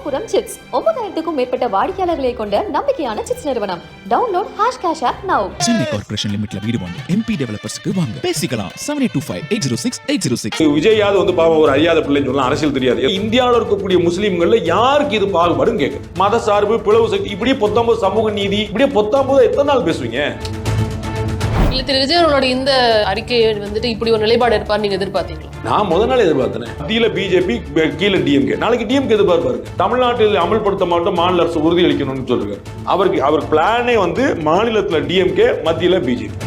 கோபுரம் சிப்ஸ் 9000க்கும் மேற்பட்ட வாடிக்கையாளர்களை கொண்ட நம்பிக்கையான சிப்ஸ் நிறுவனம். Download #cash app now. Chennai corporation லிமிட்ல வீடு வாங்க MP டெவலப்பர்ஸ்க்கு வாங்க பேசிக்கலாம் 7825806806. விஜயாவது வந்து பாவம் ஒரு அறியாத பிள்ளைன்னு சொல்லலாம், அரசியல் தெரியாது. இந்தியாவில் இருக்கக்கூடிய முஸ்லீம்கள்ல யாருக்கு இது பாகுபாடுன்னு கேட்கு. மத சார்பு, பிளவு சக்தி, இப்படியே 19 சமூக நீதி, இப்படியே 19 எத்தனை நாள் பேசுவீங்க? இல்ல திரு விஜய் அவர்களோட இந்த அறிக்கையை வந்துட்டு இப்படி ஒரு நிலைப்பாடு இருப்பார் நீங்க எதிர்பார்த்தீங்களா? நான் முதல் நாள் எதிர்பார்த்தேன். மத்தியில பிஜேபி, கீழே டிஎம்கே. நாளைக்கு டிஎம்கே எதிர்பார்ப்பாரு. தமிழ்நாட்டில் அமல்படுத்த மாட்டோம், மாநில அரசு உறுதி அளிக்கணும்னு சொல்றாரு. அவர் பிளானே வந்து மாநிலத்துல டிஎம்கே, மத்தியில பிஜேபி.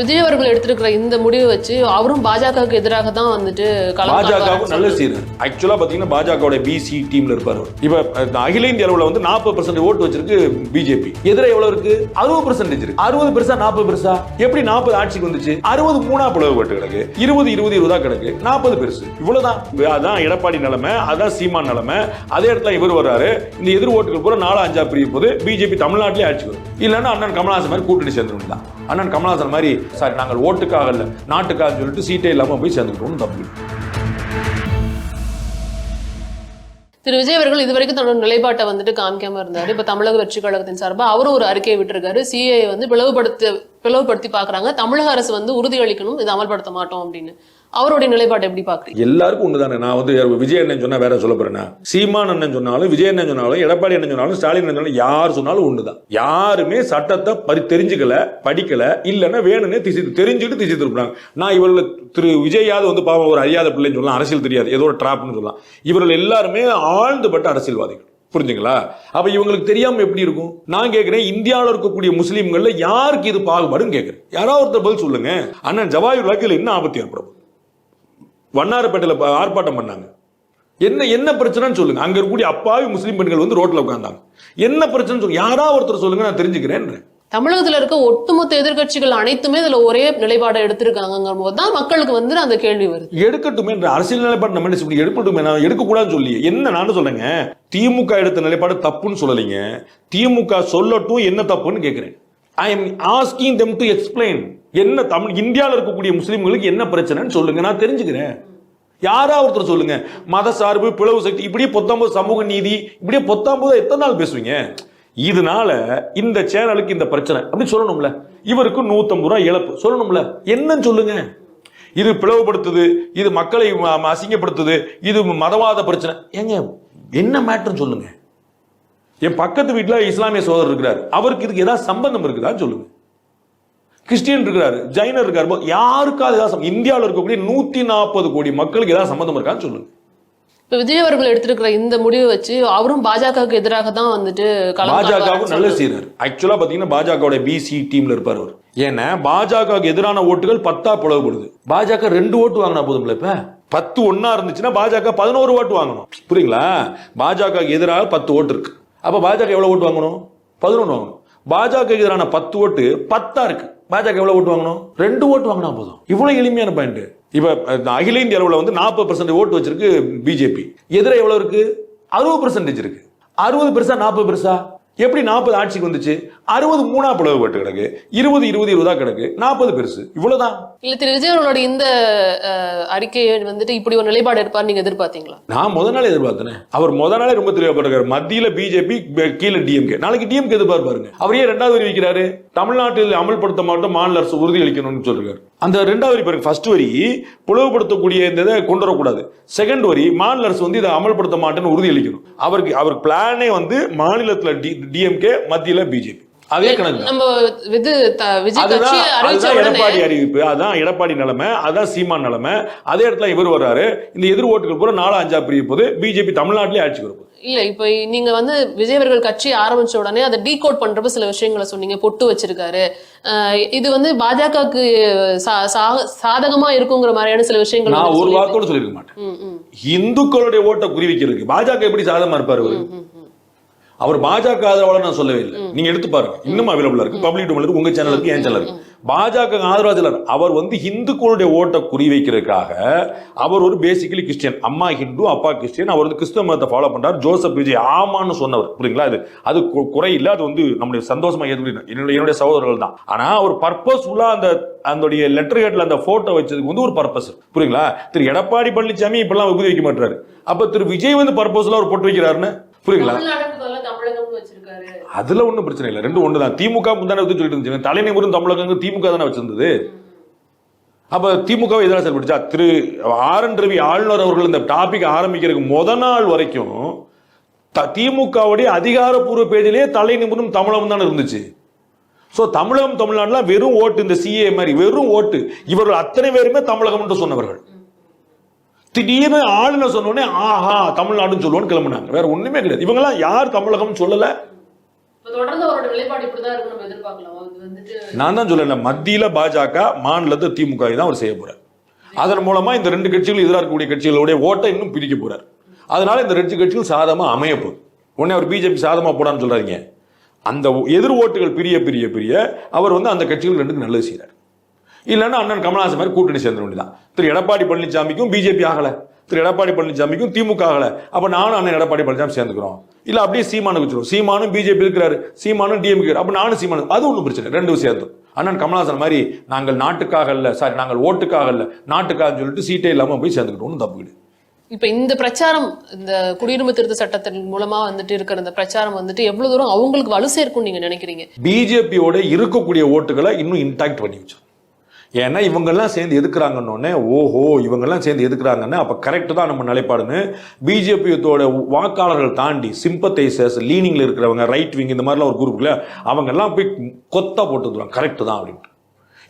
விஜய் அவர்கள் எடுத்திருக்கிற இந்த முடிவை வச்சு அவரும் பாஜகவுக்கு எதிராக தான் வந்துட்டு பாஜகவுக்கு நல்ல செய்யறாரு. ஆக்சுவலா பாத்தீங்கன்னா பாஜகவோட பிசி டீம்ல இருப்பாரு. இப்ப அகில இந்திய அளவுல வந்து 40% ஓட்டு வச்சிருக்கு பிஜேபி. எதிர எவ்வளவு இருக்கு? 60% இருக்கு. 60 பெருசா 40 பெருசா? எப்படி 40 ஆட்சிக்கு வந்துச்சு? 60 மூணா பிளவுபட்டு கிடக்கு, 20 கிடக்கு, 40 பெருசு. இவ்வளவுதான். அதான் எடப்பாடி நிலைமை, அதான் சீமான் நிலைமை. அதே இடத்துல இவர் வர்றாரு. இந்த எதிர் ஓட்டுகள் பூரா 4-5 பிரியும் போது பிஜேபி தமிழ்நாட்டிலே ஆட்சி வரும். இல்லன்னா அண்ணன் கமலஹாசன் மாதிரி கூட்டணி சேர்ந்துடும் தான். அண்ணன் கமலஹாசன் மாதிரி சாரி நாங்கள் ஓட்டுக்காக இல்ல நாட்டுக்காக சொல்லிட்டு சீட்டே இல்லாம போய் சேர்ந்துக்கிட்டோம் தப்பு. திரு விஜய் அவர்கள் இதுவரைக்கும் தன்னோட நிலைப்பாட்டை வந்துட்டு காமிக்காம இருந்தாரு. இப்ப தமிழக வெற்றி கழகத்தின் சார்பா அவரும் ஒரு அறிக்கையை விட்டுருக்காரு. சிஏ வந்து பிளவுபடுத்தி பாக்குறாங்க, தமிழக அரசு வந்து உறுதியளிக்கணும், இதை அமல்படுத்த மாட்டோம் அப்படின்னு. அவருடைய நிலைப்பாட்டை எப்படி பாக்குறீங்க? எல்லாருக்கும் ஒண்ணுதானே. நான் வந்து விஜய் அண்ணன் சொன்னா வேற சொல்ல போறேன்னா, சீமான் அண்ணன் சொன்னாலும், விஜய் அண்ணன் சொன்னாலும், எடப்பாடி அண்ணன் சொன்னாலும், ஸ்டாலின் அண்ணன் சொன்னாலும், யார் சொன்னாலும் ஒண்ணுதான். யாருமே சட்டத்தை தெரிஞ்சுக்கல, படிக்கல, இல்லைன்னா வேணும்னே தெரிஞ்சுட்டு திசை திருப்புறாங்க. நான் இவர்கள் திரு விஜயாவது வந்து பாவம் ஒரு அறியாத பிள்ளைன்னு சொல்லலாம், அரசியல் தெரியாது, ஏதோ ஒரு டிராப்னு சொல்லலாம். இவர்கள் எல்லாருமே ஆழ்ந்துபட்ட அரசியல்வாதிகள். புரிஞ்சுங்களா? அப்ப இவங்களுக்கு தெரியாம எப்படி இருக்கும்? நான் கேட்கிறேன், இந்தியாவில் இருக்கக்கூடிய முஸ்லீம்கள்ல யாருக்கு இது பாகுபாடுன்னு கேட்கிறேன். யாராவது ஒருத்தர் பதில் சொல்லுங்க. அண்ணன் ஜவாஹிர்லாக்கு இதுல என்ன ஆபத்து ஏற்படும்? வண்ணாரப்பேட்டையில ஆர்ப்பாட்டம் பண்ணாங்க. என்ன பிரச்சனைன்னு சொல்லுங்க. அங்க இருக்கக்கூடிய அப்பாவி முஸ்லீம் பெண்கள் வந்து ரோட்ல உட்கார்ந்தாங்க. என்ன பிரச்சனை சொல்லுங்க. யாராவது ஒருத்தர் சொல்லுங்க, நான் தெரிஞ்சுக்கிறேன். தமிழகத்துல இருக்க ஒட்டுமொத்த எதிர்கட்சிகள் அனைத்துமே இதுல ஒரே நிலைப்பாடை எடுத்திருக்காங்க போதுதான் மக்களுக்கு வந்து அந்த கேள்வி வருது. எடுக்கட்டுமே அரசியல் நிலைப்பாடு நம்ம என்ன எடுக்கட்டுமே, நான் எடுக்கக்கூடாதுன்னு சொல்லி என்ன நான் சொல்லுங்க. திமுக எடுத்த நிலைப்பாடு தப்புன்னு சொல்லலைங்க. திமுக சொல்லட்டும் என்ன தப்புன்னு கேட்கிறேன். I am asking them to explain. என்ன தமிழ் இந்தியாவில் இருக்கக்கூடிய முஸ்லீம்களுக்கு என்ன பிரச்சனைன்னு சொல்லுங்க, நான் தெரிஞ்சுக்கிறேன். யாராவது ஒருத்தர் சொல்லுங்க. மத சார்பு, பிளவு சக்தி, இப்படியே 19 சமூக நீதி, இப்படியே 19 எத்தனை நாள் பேசுவீங்க? இதனால இந்த சேனலுக்கு இந்த பிரச்சனை அப்படின்னு சொல்லணும்ல. இவருக்கு 150 ரூபாய் இழப்பு சொல்லணும்ல. என்னன்னு சொல்லுங்க. இது பிளவுபடுத்துது, இது மக்களை அசிங்கப்படுத்துது, இது மதவாத பிரச்சனை. ஏங்க என்ன மேட்டர்னு சொல்லுங்க. என் பக்கத்து வீட்டில் இஸ்லாமிய சோதரர் இருக்கிறார், அவருக்கு இதுக்கு ஏதாவது சம்பந்தம் இருக்குதான்னு சொல்லுங்க. கிறிஸ்டியன் இருக்கிறாரு, ஜைனர் இருக்காரு, யாருக்காவது ஏதாவது இந்தியாவில் இருக்கக்கூடிய 140 கோடி மக்களுக்கு ஏதாவது சம்பந்தம் இருக்கான்னு சொல்லுங்க. இப்ப விஜய் அவர்கள் எடுத்திருக்கிற இந்த முடிவை வச்சு அவரும் பாஜகவுக்கு எதிராக தான் வந்துட்டு பாஜகவுக்கு நல்ல செய்யறாரு. ஆக்சுவலா பாத்தீங்கன்னா பாஜகவோட பிசி டீம்ல இருப்பார் அவர். ஏன்னா பாஜகவுக்கு எதிரான ஓட்டுகள் 10 பிளவுபடுது. பாஜக 2 ஓட்டு வாங்கினா போதும்ல. இப்ப 10 ஒன்னா இருந்துச்சுன்னா பாஜக 11 ஓட்டு வாங்கணும். புரியுங்களா? பாஜக எதிராக 10 ஓட்டு இருக்கு. அப்ப பாஜக எவ்வளவு ஓட்டு வாங்கணும்? 11 வாங்கணும். பாஜக எதிரான 10 ஓட்டு 10 இருக்கு. பாஜக எவ்வளவு ஓட்டு வாங்கணும்? 2 ஓட்டு வாங்கினா போதும். இவ்வளவு எளிமையான பாயிண்ட். இப்ப அகில இந்திய அளவுல வந்து 40% ஓட்டு வச்சிருக்கு பிஜேபி. எதிர எவ்வளவு இருக்கு? 60% இருக்கு. 60 பெருசா 40 பெருசா? எப்படி 40 ஆட்சிக்கு வந்துச்சு? 60 மூணா பிளவுபட்டு கிடக்கு, 20 கிடக்கு, 40 பெருசு. இவ்வளவுதான். இல்ல திரு விஜய் அவர்களோட இந்த அறிக்கையை வந்துட்டு இப்படி ஒரு நிலைப்பாடு இருப்பார் நீங்க எதிர்பார்த்தீங்களா? நான் முதல் நாள் எதிர்பார்த்தேன். அவர் முதல் நாளே ரொம்ப தெளிவாக மத்தியில பிஜேபி, கீழே டிஎம்கே. நாளைக்கு டிஎம்கே எதிர்பார்ப்பாருங்க. அவர் ஏன் 2வது வரி வைக்கிறாரு? தமிழ்நாட்டில் அமல்படுத்த மாட்டோம், மாநில அரசு உறுதி அளிக்கணும்னு சொல்றாரு. அந்த 2வது வரி பாருங்க. ஃபர்ஸ்ட் வரி பிளவுபடுத்தக்கூடிய இந்த இதை கொண்டு வரக்கூடாது. செகண்ட் வரி மாநில அரசு வந்து இதை அமல்படுத்த மாட்டேன்னு உறுதி அளிக்கணும். அவர் பிளானே வந்து மாநிலத்துல டிஎம்கே, மத்தியில பிஜேபி. அதே கணக்கு. எடப்பாடி அறிவிப்பு, அதான் எடப்பாடி நிலைமை, அதான் சீமான் நிலைமை. அதே இடத்துல இவர் வர்றாரு. இந்த எதிர் ஓட்டுகள் பூரா 4-5 பிரியும் போது பிஜேபி தமிழ்நாட்டிலே ஆட்சி வரும். இல்ல இப்ப நீங்க வந்து விஜய் அவர்கள் கட்சி ஆரம்பிச்ச உடனே அதை டீகோட் பண்றப்ப சில விஷயங்களை சொன்னீங்க. பொட்டு வச்சிருக்காரு, இது வந்து பாஜகவுக்கு சாதகமா இருக்குங்கிற மாதிரியான சில விஷயங்கள் நான் ஒரு வார்த்தையோட சொல்லிருக்க மாட்டேன். இந்துக்களுடைய ஓட்டை குறிவிக்கிறதுக்கு பாஜக எப்படி சாதகமா இருப்பாரு? அவர் பாஜக ஆதரவாளர் நான் சொல்லவே இல்லை. நீங்க எடுத்து பாருங்க, இன்னும் அவைலபிளா இருக்கு. பப்ளிக் டொமைன்ல இருக்கு, உங்க சேனல் இருக்கு, என் சேனல் இருக்கு. பாஜக ஆதரவாளர் அவர் வந்து இந்துக்களுடைய ஓட்டை குறி வைக்கிறதுக்காக அவர் ஒரு பேசிக்கலி கிறிஸ்டியன். அம்மா ஹிந்து, அப்பா கிறிஸ்டியன். அவர் வந்து கிறிஸ்தவ மதத்தை ஃபாலோ பண்றார். ஜோசப் விஜய் ஆமான்னு சொன்னவர். புரியுங்களா? அது குறை இல்லை. அது வந்து நம்முடைய சந்தோஷமா என்னுடைய சகோதரர்கள் தான். ஆனா அவர் பர்பஸ்ஃபுல்லா அந்த அந்த லெட்டர் ஹெட்ல அந்த போட்டோ வச்சதுக்கு வந்து ஒரு பர்பஸ், புரியுங்களா? திரு எடப்பாடி பழனிசாமி இப்பெல்லாம் விபூதி வைக்க மாட்டாரு, அப்ப திரு விஜய் வந்து பர்பஸ்ல ஒரு பொட்டு வைக்கிறாருன்னு, புரியுங்களா? அதுல ஒண்ணும் பிரச்சனை இல்லை, ரெண்டும் ஒண்ணுதான். திமுக முந்தானே சொல்லிட்டு இருந்துச்சு தலைநிமிரும் தமிழகம் திமுக தானே வச்சிருந்தது. அப்ப திமுக எதிராக செயல்படுச்சா? திரு ஆர்.என். ரவி ஆளுநர் அவர்கள் இந்த டாபிக் ஆரம்பிக்கிறதுக்கு முதல் நாள் வரைக்கும் திமுகவுடைய அதிகாரப்பூர்வ பேஜிலேயே தலை நிமிரும் தமிழகம் தானே இருந்துச்சு. சோ தமிழகம் தமிழ்நாடுலாம் வெறும் ஓட்டு, இந்த சிஏ மாதிரி வெறும் ஓட்டு. இவர்கள் அத்தனை பேருமே தமிழகம் என்று சொன்னவர்கள். திடீர்னு ஆளுநர் சொன்ன உடனே ஆஹா தமிழ்நாடுன்னு சொல்லுவோன்னு கிளம்புனாங்க. வேற ஒண்ணுமே கிடையாது. இவங்க எல்லாம் யார் தமிழகம் சொல்லல. நான் தான் சொல்லல, மத்தியில பாஜக, மாநிலத்தில் திமுக தான் அவர் செய்ய போறார். அதன் மூலமா இந்த ரெண்டு கட்சிகள் எதிராக இருக்கக்கூடிய கட்சிகளுடைய ஓட்டை இன்னும் பிரிக்க போறார். அதனால இந்த ரெண்டு கட்சிகள் சாதமா அமைய போகுது. உடனே அவர் பிஜேபி சாதமா போடான்னு சொல்றாங்க. அந்த எதிர் ஓட்டுகள் பிரிய பிரிய பிரிய அவர் வந்து அந்த கட்சிகள் ரெண்டுக்கு நல்லது செய்யறாரு. இல்லைன்னா அண்ணன் கமலஹாசன் மாதிரி கூட்டணி சேர்ந்த வேண்டியதான். திரு எடப்பாடி பழனிசாமிக்கும் பிஜேபி ஆகல, திரு எடப்பாடி பழனிசாமிக்கும் திமுக ஆகல, அப்ப நானும் அண்ணன் எடப்பாடி பழனிசாமி சேர்ந்துக்கிறோம். இல்ல அப்படியே சீமானுக்கு வச்சிரும், சீமானும் பிஜேபி இருக்கிறாரு, சீமானும் டிஎம்கே, அப்ப நானும் சீமானு, அது ஒன்றும் பிரச்சனை, ரெண்டும் சேர்ந்தோம். அண்ணன் கமலஹாசன் மாதிரி நாங்கள் நாட்டுக்காக இல்ல, சாரி நாங்கள் ஓட்டுக்காக இல்ல நாட்டுக்காக சொல்லிட்டு சீட்டே இல்லாம போய் சேர்ந்துக்கிட்டோம், தப்பு கிடையாது. இப்ப இந்த பிரச்சாரம், இந்த குடியுரிமை திருத்த சட்டத்தின் மூலமா வந்துட்டு இருக்கிற இந்த பிரச்சாரம் வந்துட்டு எவ்வளவு தூரம் அவங்களுக்கு வலு சேர்க்கும் நீங்க நினைக்கிறீங்க? பிஜேபியோட இருக்கக்கூடிய ஓட்டுகளை இன்னும் இன்டாக்ட் பண்ணி வச்சோம். ஏன்னா இவங்கெல்லாம் சேர்ந்து எதுக்குறாங்கன்னு, ஓஹோ இவங்கெல்லாம் சேர்ந்து எதுக்குறாங்கன்னு, அப்ப கரெக்ட் தான் நம்ம நிலைப்பாடுன்னு பிஜேபியோட வாக்காளர்கள் தாண்டி சிம்பத்தைசர்ஸ், லீனிங்ல இருக்கிறவங்க, ரைட் விங், இந்த மாதிரிலாம் ஒரு குரூப்ல அவங்க எல்லாம் போய் கொத்தா போட்டு வந்துடுவாங்க கரெக்ட் தான் அப்படின்ட்டு.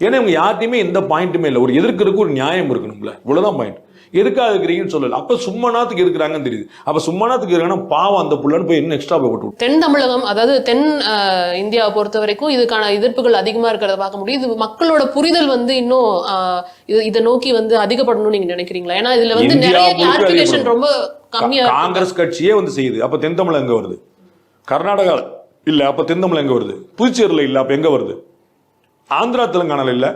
ஏன்னா இவங்க யார்ட்டையுமே எந்த பாயிண்ட்டுமே இல்லை, ஒரு எதிர்க்கிறதுக்கு ஒரு நியாயம் இருக்கணும்ல, இவ்வளவுதான் பாயிண்ட். எதுக்காக இருக்கிறீங்கன்னு சொல்லல, அப்ப சும்மானாத்துக்கு இருக்கிறாங்கன்னு தெரியுது. அப்ப சும்மானாத்துக்கு இருக்காங்கன்னா பாவம் அந்த புள்ளன்னு போய் இன்னும் எக்ஸ்ட்ரா போய் விட்டு. தென் தமிழகம், அதாவது தென் இந்தியாவை பொறுத்த வரைக்கும் இதுக்கான எதிர்ப்புகள் அதிகமா இருக்கிறத பார்க்க முடியும். இது மக்களோட புரிதல் வந்து இன்னும் இதை நோக்கி வந்து அதிகப்படணும்னு நீங்க நினைக்கிறீங்களா? ஏன்னா இதுல வந்து நிறைய கிளாரிபிகேஷன் ரொம்ப கம்மியா. காங்கிரஸ் கட்சியே வந்து செய்யுது, அப்ப தென் தமிழகம் எங்க வருது? கர்நாடகா இல்ல, அப்ப தென் தமிழகம் எங்க வருது? புதுச்சேரியில இல்ல, அப்ப எங்க வருது? ஆந்திரா தெலுங்கானால இல்ல,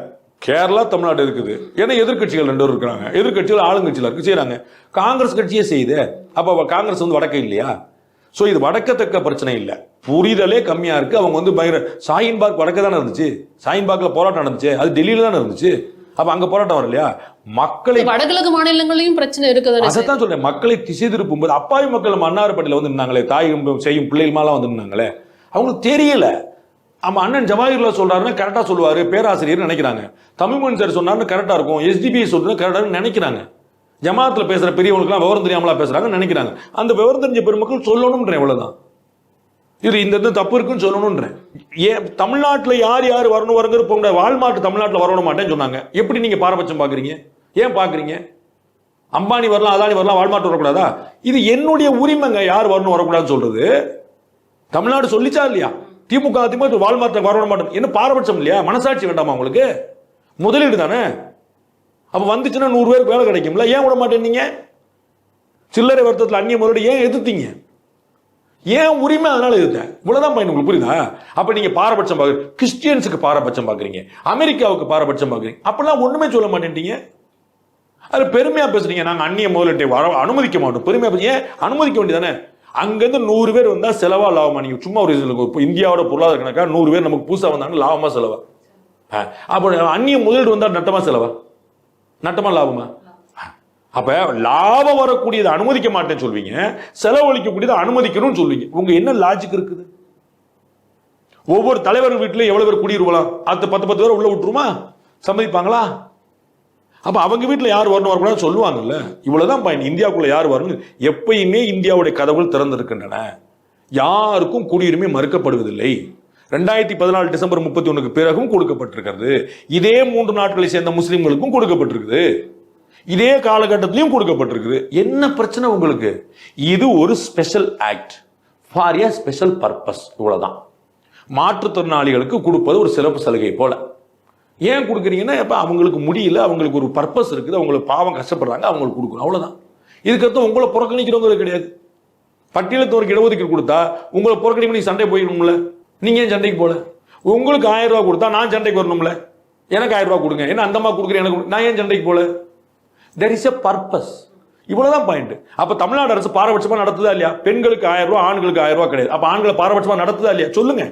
கேரளா தமிழ்நாடு இருக்குது. ஏன்னா எதிர்கட்சிகள் ரெண்டு பேரும் இருக்கிறாங்க, எதிர்கட்சிகள் ஆளுங்கட்சியில இருக்கு செய்யறாங்க. காங்கிரஸ் கட்சியே செய்யுது, அப்ப காங்கிரஸ் வந்து வடக்க இல்லையா? சோ இது வடக்கத்தக்க பிரச்சனை இல்ல, புரிதலே கம்மியா இருக்கு. அவங்க வந்து பயங்கர ஷாஹின்பாக் வடக்க தானே இருந்துச்சு, ஷாஹின்பாக்ல போராட்டம் நடந்துச்சு, அது டெல்லியில தானே இருந்துச்சு. அப்ப அங்க போராட்டம் வரலையா? மக்களை வடகிழக்கு மாநிலங்களையும் பிரச்சனை இருக்குது. அதான் சொல்றேன், மக்களை திசை திருப்பும் போது அப்பாவி மக்கள் மன்னார்பட்டியில வந்து இருந்தாங்களே, தாய் செய்யும் பிள்ளைகள் மேலாம் வந்து இருந்தாங்களே, அவங்களுக்கு தெரியல. ஆமா, அண்ணன் ஜவாஹிர்லா சொல்றாருன்னா கரெக்டா சொல்லுவாரு, பேராசிரியர் நினைக்கிறாங்க. தமிழ்மொழி சார் சொன்னாருன்னு கரெக்டா இருக்கும், எஸ்டிபி சொல்றது கரெக்டா நினைக்கிறாங்க. ஜமாத்துல பேசுற பெரியவங்களுக்குலாம் விவரம் தெரியாமலா பேசுறாங்கன்னு நினைக்கிறாங்க. அந்த விவரம் தெரிஞ்ச பெருமக்கள் சொல்லணும்ன்றேன், இவ்வளவுதான். இது இந்த தப்பு இருக்குன்னு சொல்லணும்ன்றேன். ஏன் தமிழ்நாட்டில் யார் யார் வரணும் வரங்கிற போங்க, வால்மார்ட் தமிழ்நாட்டில் வரணும் மாட்டேன்னு சொன்னாங்க. எப்படி நீங்க பாரபட்சம் பாக்குறீங்க? ஏன் பாக்குறீங்க? அம்பானி வரலாம், அதானி வரலாம், வால்மார்ட் வரக்கூடாதா? இது என்னுடைய உரிமைங்க, யார் வரணும் வரக்கூடாதுன்னு சொல்றது. தமிழ்நாடு சொல்லிச்சா இல்லையா? திமுக அதிமுக வால்மார்ட் வரணும் மாட்டோம், என்ன பாரபட்சம் இல்லையா? மனசாட்சி வேண்டாமா உங்களுக்கு? முதலீடு தானே. அப்ப வந்துச்சுன்னா 100 பேருக்கு வேலை கிடைக்கும்ல, ஏன் விட மாட்டேன்னீங்க? சில்லறை வர்த்தகத்தில் அந்நிய முதலீடு ஏன் எதிர்த்தீங்க? ஏன் உரிமை அதனால எதிர்த்தேன், இவ்வளவுதான் பாயிண்ட். உங்களுக்கு புரியுதா? அப்ப நீங்க பாரபட்சம் பாக்குறீங்க, கிறிஸ்டியன்ஸுக்கு பாரபட்சம் பாக்குறீங்க, அமெரிக்காவுக்கு பாரபட்சம் பாக்குறீங்க, அப்பெல்லாம் ஒண்ணுமே சொல்ல மாட்டேன்றீங்க. அது பெருமையா பேசுறீங்க, நாங்க அந்நிய முதலீட்டை வர அனுமதிக்க மாட்டோம், பெருமையா பேசுறீங்க. அனுமதிக்க வேண்டியதானே? அங்கிருந்து 100 பேர் வந்தா செலவா லாபமா? நீங்க சும்மா ஒரு இந்தியாவோட பொருளாதார கணக்கா 100 பேர் நமக்கு புதுசா வந்தாங்க, லாபமா செலவா? அப்ப அந்நிய முதலீடு வந்தா நட்டமா செலவா? நட்டமா லாபமா? அப்ப லாபம் வரக்கூடியதை அனுமதிக்க மாட்டேன்னு சொல்வீங்க, செலவழிக்கக்கூடியதை அனுமதிக்கணும்னு சொல்வீங்க. உங்க என்ன லாஜிக் இருக்குது? ஒவ்வொரு தலைவர் வீட்டுல எவ்வளவு பேர் குடியிருக்கலாம்? 10 பேர் உள்ள விட்டுருமா? சம்மதிப்பாங்களா? அப்ப அவங்க வீட்டுல யார் வரணும் வரக்கூடாது சொல்லுவாங்கல்ல. இவ்வளவுதான் பாயிண்ட். இந்தியாவுக்குள்ள யார் வரணும்? எப்பயுமே இந்தியாவுடைய கதவுகள் திறந்திருக்கின்றன, யாருக்கும் குடியுரிமை மறுக்கப்படுவதில்லை. 2014 டிசம்பர் 31க்கு பிறகும் கொடுக்கப்பட்டிருக்கிறது. இதே 3 நாட்களை சேர்ந்த முஸ்லிம்களுக்கும் கொடுக்கப்பட்டிருக்குது, இதே காலகட்டத்திலையும் கொடுக்கப்பட்டிருக்குது. என்ன பிரச்சனை உங்களுக்கு? இது ஒரு special act for a special purpose, இவ்வளவுதான். மாற்றுத்திறனாளிகளுக்கு கொடுப்பது ஒரு சிறப்பு சலுகை போல. ஏன் கொடுக்குறீங்கன்னா, இப்ப அவங்களுக்கு முடியல, அவங்களுக்கு ஒரு பர்பஸ் இருக்குது, அவங்களுக்கு பாவம் கஷ்டப்படுறாங்க, அவங்களுக்கு கொடுக்கணும், அவ்வளவுதான். இதுக்கடுத்து உங்களை புறக்கணிக்கிறவங்க கிடையாது. பட்டியலத்தோருக்கு இடஒதுக்கீடு கொடுத்தா உங்களை புறக்கணிப்பு நீங்க சண்டை போயிடணும்ல, நீங்க ஏன் சண்டைக்கு போல? உங்களுக்கு 1000 ரூபாய் கொடுத்தா நான் சண்டைக்கு வரணும்ல, எனக்கு 1000 ரூபாய் கொடுங்க, என்ன அந்தமா கொடுக்குறேன், எனக்கு நான் ஏன் சண்டைக்கு போல? தேர் இஸ் எ பர்பஸ், இவ்வளவுதான் பாயிண்ட். அப்ப தமிழ்நாடு அரசு பாரபட்சமா நடத்துதா இல்லையா? பெண்களுக்கு 1000 ரூபாய், ஆண்களுக்கு 1000 ரூபாய் கிடையாது. அப்ப ஆண்களை பாரபட்சமா நடத்துதா இல்லையா? சொல்லுங்க.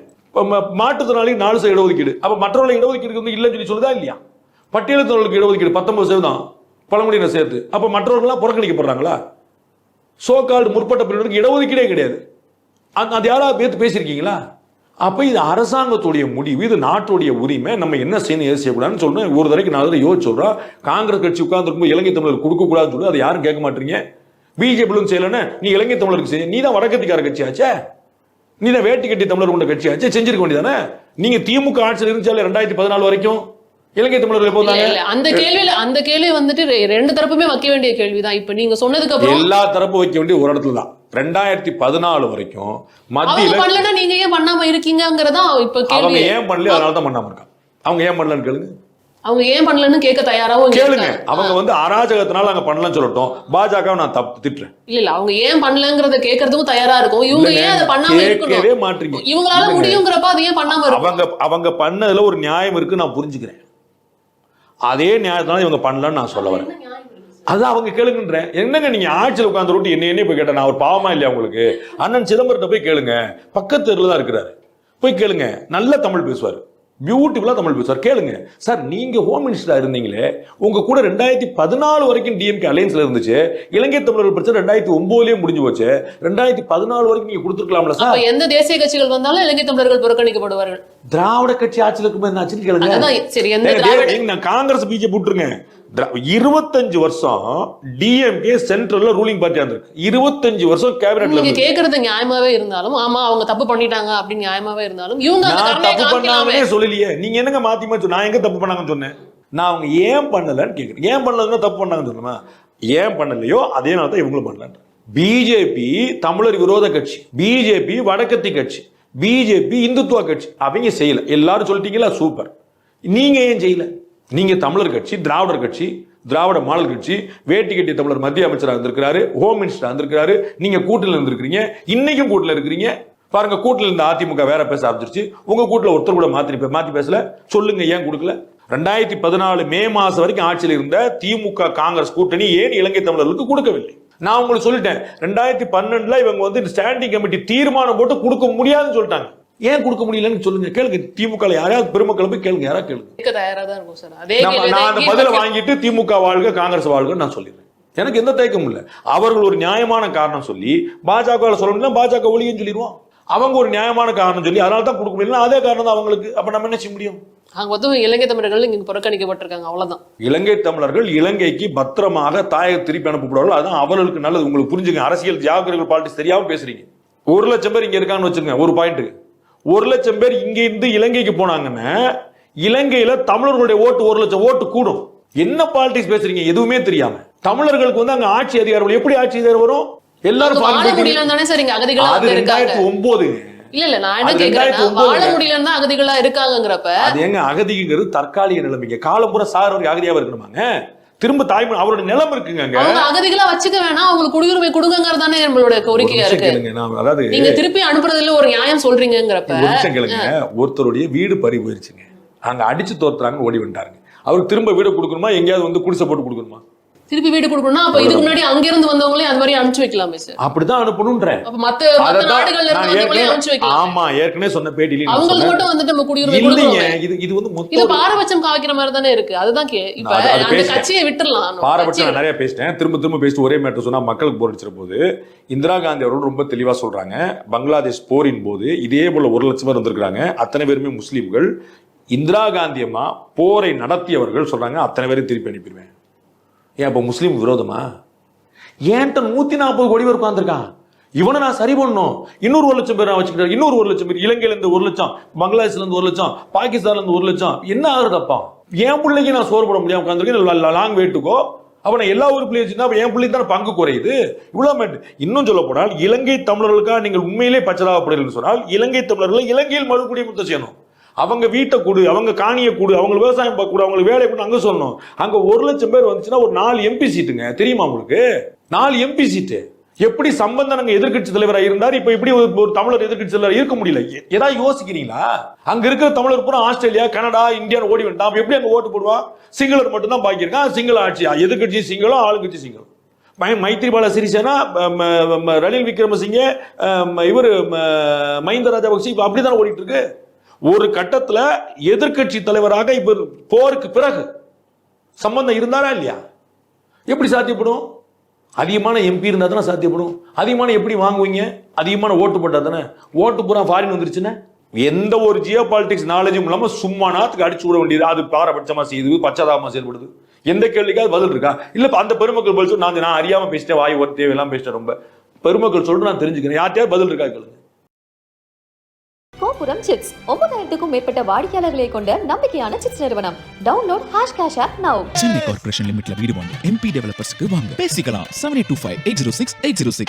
மாற்றுத்திறனாளி 4% இடஒதுக்கீடு, அப்ப மற்றவர்களை இடஒதுக்கீடு வந்து இல்லைன்னு சொல்லி சொல்லுதா இல்லையா? பட்டியலினத்தவர்களுக்கு இடஒதுக்கீடு 19% பழங்குடியினர் சேர்த்து. அப்ப மற்றவர்கள்லாம் புறக்கணிக்கப்படுறாங்களா? சோகால்டு முற்பட்ட பிரிவினருக்கு இடஒதுக்கீடே கிடையாது. அது யாராவது பேசியிருக்கீங்களா? அப்ப இது அரசாங்கத்துடைய முடிவு, இது நாட்டுடைய உரிமை. நம்ம என்ன செய்யணும், ஏது செய்யக்கூடாதுன்னு சொல்றேன். ஒரு தடவைக்கு 4 தடவை யோசிச்சு சொல்றோம். காங்கிரஸ் கட்சி உட்கார்ந்துருக்கும் இலங்கை தமிழர் கொடுக்க கூடாதுன்னு சொல்லி அதை யாரும் கேட்க மாட்டீங்க. பிஜேபியும் செய்யலன்னு நீ இலங்கை தமிழருக்கு செய்ய, நீ தான் வடக்கத்திக்கார கட்சி ஆச்சே, நீ தான் வேட்டி கட்டி தமிழர் கொண்ட கட்சி ஆச்சே, செஞ்சிருக்க வேண்டியதானே. நீங்க திமுக ஆட்சியில் இருந்துச்சாலே 2014 வரைக்கும் இலங்கை தமிழர்கள் போதாங்க. அந்த கேள்வி வந்துட்டு ரெண்டு தரப்புமே வைக்க வேண்டிய கேள்விதான். இப்ப நீங்க சொன்னதுக்கு அப்புறம் எல்லா தரப்பும் வைக்க வேண்டிய ஒரு இடத்துல தான். 2014 வரைக்கும் மத்தியில பண்ணலன்னா நீங்க ஏன் பண்ணாம இருக்கீங்கங்கறதா இப்ப கேள்வி. அவங்க ஏன் பண்ணல, அதனால தான் பண்ணாம இருக்காங்க. அவங்க ஏன் பண்ணலன்னு கேளுங்க. அவங்க ஏன் பண்ணலன்னு கேட்க தயாராவும் கேளுங்க. அவங்க அராஜகத்தினால அங்க பண்ணலன்னு சொல்லட்டும். பாஜக நான் தப்பு திட்டுறேன். இல்ல அவங்க ஏன் பண்ணலங்கறத கேட்கறதுக்கும் தயாரா இருக்கும். இவங்க ஏன் அதை பண்ணாம கேட்கவே மாட்டீங்க. இவங்களால முடியுங்கிறப்ப அதை ஏன் பண்ணாம இருக்கும்? அவங்க பண்ணதுல ஒரு நியாயம் இருக்கு, நான் புரிஞ்சுக்கிறேன். அதே நியாயத்தினால இவங்க பண்ணலன்னு நான் சொல்ல வரேன். அதான் அவங்க கேளுங்கன்றேன். என்னங்க நீங்க ஆட்சியில் உட்கார்ந்து ரொட்டி என்ன போய் கேட்டேன், நான் ஒரு பாவமா இல்லையா உங்களுக்கு? அண்ணன் சிதம்பரத்தை போய் கேளுங்க, பக்கத்து தெருல தான் இருக்கிறாரு. போய் கேளுங்க, நல்ல தமிழ் பேசுவார், பியூட்டிஃபுல்லா தமிழ் பேசுவார். கேளுங்க சார், நீங்க ஹோம் மினிஸ்டரா இருந்தீங்களே, உங்க கூட 2014 வரைக்கும் டிஎம்கே அலையன்ஸ்ல இருந்துச்சு. இலங்கை தமிழர்கள் பிரச்சனை 2009லயே முடிஞ்சு போச்சு. 2014 வரைக்கும் நீங்க கொடுத்துருக்கலாம்ல சார். எந்த தேசிய கட்சிகள் வந்தாலும் இலங்கை தமிழர்கள் புறக்கணிக்கப்படுவார்கள். திராவிட கட்சி ஆட்சியில் இருக்கும்போது என்ன ஆச்சுன்னு கேளுங்க. சரி, காங்கிரஸ் பிஜேபி விட்டுருங்க. 25 வருஷம் டிஎம்கே சென்ட்ரல்ல ரூலிங் பார்ட்டியா இருந்திருக்கு. 25 வருஷம் கேபினட்ல நீங்க கேக்குறது நியாயமாவே இருந்தாலும், ஆமா அவங்க தப்பு பண்ணிட்டாங்க அப்படின்னு நியாயமாவே இருந்தாலும், இவங்க தப்பு பண்ணாமலே சொல்லலையே. நீங்க என்னங்க மாத்தி மாத்தி, நான் எங்க தப்பு பண்ணாங்கன்னு சொன்னேன்? நான் அவங்க ஏன் பண்ணலன்னு கேக்குறேன். ஏன் பண்ணலன்னா தப்பு பண்ணாங்கன்னு சொன்னமா? ஏன் பண்ணலையோ அதே நாள் தான் இவங்களும் பண்ணல. பிஜேபி தமிழர் விரோத கட்சி, பிஜேபி வடக்கத்தி கட்சி, பிஜேபி இந்துத்துவ கட்சி. அவங்க செய்யல. எல்லாரும் சொல்லிட்டீங்களா, சூப்பர். நீங்க ஏன் செய்யல? நீங்க தமிழர் கட்சி, திராவிடர் கட்சி, திராவிட மாடல் கட்சி, வேட்டி கட்டி தமிழர் மத்திய அமைச்சராக இருந்திருக்கிறாரு, ஹோம் மினிஸ்டரா இருந்திருக்கிறாரு. நீங்க கூட்டில் இருந்திருக்கிறீங்க, இன்னைக்கும் கூட்டில் இருக்கிறீங்க. பாருங்க, கூட்டில் இருந்த அதிமுக வேற பேச ஆரம்பிச்சிருச்சு. உங்க கூட்டில் ஒருத்தர் கூட மாத்தி பேசல. சொல்லுங்க ஏன் கொடுக்கல? 2014 மே மாசம் வரைக்கும் ஆட்சியில் இருந்த திமுக காங்கிரஸ் கூட்டணி ஏன் இலங்கை தமிழர்களுக்கு கொடுக்கவில்லை? நான் உங்களுக்கு சொல்லிட்டேன். 2012 இவங்க ஸ்டாண்டிங் கமிட்டி தீர்மானம் போட்டு கொடுக்க முடியாதுன்னு சொல்லிட்டாங்க. ஏன் கொடுக்க முடியலன்னு சொல்லுங்க. கேளுங்க, திமுக யாராவது பெருமக்களை போய் கேளுங்க, யாராவது கேளுங்க. நான் அந்த பதில வாங்கிட்டு திமுக வாழ்க காங்கிரஸ் வாழ்கன்னு நான் சொல்லிடுறேன். எனக்கு எந்த தயக்கமும் இல்லை. அவர்கள் ஒரு நியாயமான காரணம் சொல்லி பாஜக சொல்லணும்னா பாஜக ஒளியன்னு சொல்லிடுவோம். அவங்க ஒரு நியாயமான காரணம் சொல்லி அதனால தான் கொடுக்க முடியல, அதே காரணம் தான் அவங்களுக்கு. அப்ப நம்ம என்ன செய்ய முடியும்? இலங்கை தமிழர்கள் இங்க புறக்கணிக்கப்பட்டிருக்காங்க, அவ்வளவுதான். இலங்கை தமிழர்கள் இலங்கைக்கு பத்திரமாக தாயை திருப்பி அனுப்பப்படுவார்கள். அதுதான் அவர்களுக்கு நல்லது. உங்களுக்கு புரிஞ்சுங்க. அரசியல் ஜாகிரபிகல் பாலிடிக்ஸ் தெரியாம பேசுறீங்க. 1 லட்சம் பேர் இங்க இருக்கான்னு வச்சுங்க, ஒரு பாயிண்ட். 1 லட்சம் பேர் இங்க இருந்து இலங்கைக்கு போனாங்கன்னா இலங்கையில தமிழர்களுடைய ஓட்டு 1 லட்சம் ஓட்டு கூடும். என்ன பாலிடிக்ஸ் பேசுறீங்க? எதுவுமே தெரியாம. தமிழர்களுக்கு அங்க ஆட்சி அதிகாரம் எப்படி ஆட்சி அதிகாரம் வரும்? எல்லாரும் 2009 இல்ல நான் என்ன கேக்குறேன், வாழ முடியலன்னா அகதிகளா இருக்காங்கங்கறப்ப அது எங்க அகதிங்கிறது தற்காலிக நிலைமைங்க. காலம்புற சார் வரைக்கும் அகதியாவே இருக்கணுமாங்க? திரும்ப தாய்மொழி அவரோட நிலம் இருக்குங்க. அவங்க அகதிகளா வச்சுக்க வேணாம், அவங்களுக்கு குடியுரிமை கொடுங்கங்கறது தானே நம்மளோட கோரிக்கையா இருக்கு. அதாவது நீங்க திருப்பி அனுப்புறதுல ஒரு நியாயம் சொல்றீங்கங்கறப்ப ஒருத்தருடைய வீடு பறி போயிருச்சுங்க, அங்க அடிச்சு தோத்துறாங்க, ஓடி வந்துட்டாருங்க. அவருக்கு திரும்ப வீடு கொடுக்கணுமா? எங்கேயாவது குடிசை போட்டு கொடுக்கணுமா? திருப்பி வீடு கொடுக்கணும்னா அப்ப இதுக்கு முன்னாடி அங்க இருந்து வந்தவங்களே அது மாதிரி அனுப்பிச்சு வைக்கலாமே சார். அப்படிதான் அனுப்பணும்ன்ற. அப்ப மத்த நாடுகள்ல இருந்து வந்தவங்களே அனுப்பிச்சு வைக்கலாம். ஆமா, ஏற்கனவே சொன்ன பேட்டில அவங்களுக்கு மட்டும் நம்ம குடியுரிமை கொடுக்கணும். இது மொத்தம் இது பாரபட்சம் காமிக்கிற மாதிரி தானே இருக்கு. அதுதான் இப்ப அந்த கட்சியை விட்டுறலாம். பாரபட்சம் நான் நிறைய பேசிட்டேன். திரும்ப பேசிட்டு ஒரே மேட்டர் சொன்னா மக்களுக்கு போர் அடிச்சிட போது. இந்திரா காந்தி அவர்கள் ரொம்ப தெளிவா சொல்றாங்க, பங்களாதேஷ் போரின் போது இதே போல 1 லட்சம் பேர் வந்திருக்காங்க, அத்தனை பேருமே முஸ்லீம்கள். இந்திரா காந்தி அம்மா போரை நடத்தியவர்கள் சொல்றாங்க, அத்தனை பேரும் திருப்பி அனுப்பிடுவேன். ஏன் அப்ப முஸ்லீம் விரோதமா? ஏன்ட்ட 140 கோடி பேர் உட்கார்ந்துருக்கான். இவனை நான் சரி பண்ணணும். இன்னொரு 1 லட்சம் பேர் நான் வச்சுக்கிட்டேன். இன்னொரு 1 லட்சம் பேர் இலங்கையில இருந்து 1 லட்சம், பங்களாதேஷ்ல இருந்து 1 லட்சம், பாகிஸ்தான்ல இருந்து 1 லட்சம். என்ன ஆகுறதப்பா? என் பிள்ளைக்கு நான் சோறு போட முடியாம உட்காந்துருக்கேன். லாங் வேட்டுக்கோ அப்ப நான் எல்லா ஊர் பிள்ளையும் வச்சுருந்தா என் பிள்ளைக்கு தான் பங்கு குறையுது. இவ்வளவு இன்னும் சொல்ல போனால் இலங்கை தமிழர்களுக்காக நீங்கள் உண்மையிலே பச்சதாவப்படுகிறீர்கள் சொன்னால் இலங்கை தமிழர்களை இலங்கையில் மறுகுடியேற்றம் செய்யணும். அவங்க வீட்டை கூடு, அவங்க காணியை கூடு, அவங்க விவசாயம் பார்க்க, அவங்க வேலை கூட அங்க சொல்லணும். அங்க 1 லட்சம் பேர் வந்துச்சுன்னா ஒரு 4 எம்பி சீட்டுங்க. தெரியுமா உங்களுக்கு? 4 எம்பி சீட்டு. எப்படி சம்பந்தன் அங்க எதிர்கட்சி தலைவராக இருந்தார், இப்ப எப்படி ஒரு தமிழர் எதிர்கட்சி தலைவர் இருக்க முடியல? ஏதாவது யோசிக்கிறீங்களா? அங்க இருக்கிற தமிழர் பூரா ஆஸ்திரேலியா, கனடா, இந்தியா ஓடி வந்துட்டான். எப்படி அங்க ஓட்டு போடுவா? சிங்களர் மட்டும் தான் பாக்கி இருக்கான். சிங்கள ஆட்சி, எதிர்கட்சி சிங்களம், ஆளுங்கட்சி சிங்களம். மைத்ரிபால சிறிசேனா, ரணில் விக்ரமசிங்கே, இவர் மஹிந்த ராஜபக்சே அப்படிதான் ஓடிட்டு இருக்கு. ஒரு கட்டத்துல எதிர்கட்சி தலைவராக இப்ப போருக்கு பிறகு சம்பந்தம் இருந்தாரா இல்லையா? எப்படி சாத்தியப்படும்? அதிகமான எம்பி இருந்தா தானே சாத்தியப்படும். அதிகமான எப்படி வாங்குவீங்க? அதிகமான ஓட்டு போட்டா தானே. ஓட்டு பூரா ஃபாரின் வந்துருச்சுன்னா எந்த ஒரு ஜியோ பாலிடிக்ஸ் நாலேஜும் இல்லாம சும்மா நாத்துக்கு அடிச்சு விட வேண்டியது. அது பாரபட்சமா செய்யுது, பச்சதாபமா செயல்படுது. எந்த கேள்விக்காவது பதில் இருக்கா? இல்ல அந்த பெருமக்கள் பதில் சொல்லி நான் அறியாம பேசிட்டேன், வாய் ஒரு தேவையெல்லாம் பேசிட்டேன், ரொம்ப பெருமக்கள் சொல்லிட்டு நான் தெரிஞ்சுக்கிறேன். யார்ட்டையாவது பதில் இருக்கா கேளுங்க. கோபுரம் சிட்ஸ் 9000க்கும் மேற்பட்ட வாடிக்கையாளர்களை கொண்ட நம்பிக்கையான சிட்ஸ் நிறுவனம். Download #cash app now. Chennai corporation லிமிட்ல வீடு வாங்கி எம்பி டெவலப்பர்ஸ்க்கு வாங்க. பேசிக்கலாம் 7825806806.